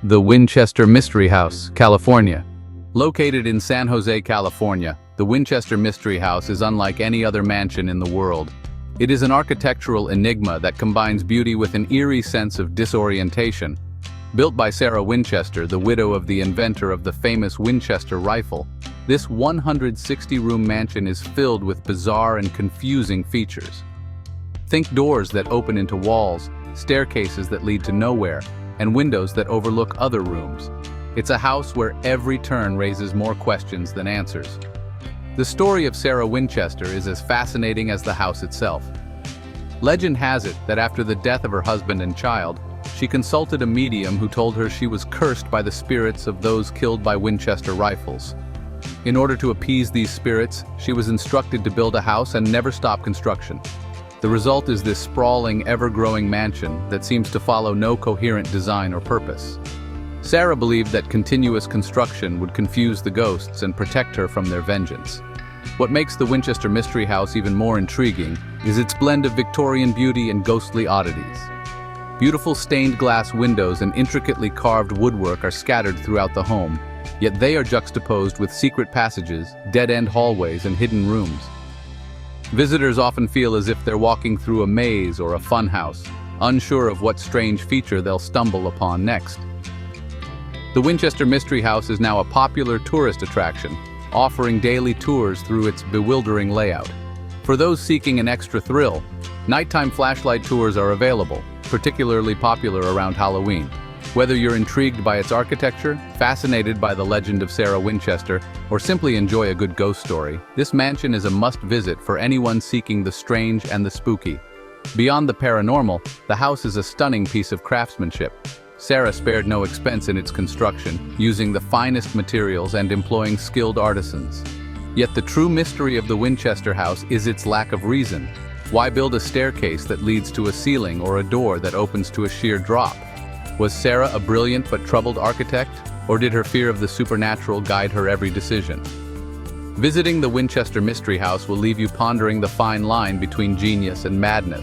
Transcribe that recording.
The Winchester Mystery House, California. Located in San Jose, California, the Winchester Mystery House is unlike any other mansion in the world. It is an architectural enigma that combines beauty with an eerie sense of disorientation. Built by Sarah Winchester, the widow of the inventor of the famous Winchester rifle, this 160-room mansion is filled with bizarre and confusing features. Think doors that open into walls, staircases that lead to nowhere, and windows that overlook other rooms. It's a house where every turn raises more questions than answers. The story of Sarah Winchester is as fascinating as the house itself. Legend has it that after the death of her husband and child, she consulted a medium who told her she was cursed by the spirits of those killed by Winchester rifles. In order to appease these spirits, she was instructed to build a house and never stop construction. The result is this sprawling, ever-growing mansion that seems to follow no coherent design or purpose. Sarah believed that continuous construction would confuse the ghosts and protect her from their vengeance. What makes the Winchester Mystery House even more intriguing is its blend of Victorian beauty and ghostly oddities. Beautiful stained glass windows and intricately carved woodwork are scattered throughout the home, yet they are juxtaposed with secret passages, dead-end hallways, and hidden rooms. Visitors often feel as if they're walking through a maze or a funhouse, unsure of what strange feature they'll stumble upon next. The Winchester Mystery House is now a popular tourist attraction, offering daily tours through its bewildering layout. For those seeking an extra thrill, nighttime flashlight tours are available, particularly popular around Halloween. Whether you're intrigued by its architecture, fascinated by the legend of Sarah Winchester, or simply enjoy a good ghost story, this mansion is a must-visit for anyone seeking the strange and the spooky. Beyond the paranormal, the house is a stunning piece of craftsmanship. Sarah spared no expense in its construction, using the finest materials and employing skilled artisans. Yet the true mystery of the Winchester house is its lack of reason. Why build a staircase that leads to a ceiling or a door that opens to a sheer drop? Was Sarah a brilliant but troubled architect, or did her fear of the supernatural guide her every decision? Visiting the Winchester Mystery House will leave you pondering the fine line between genius and madness.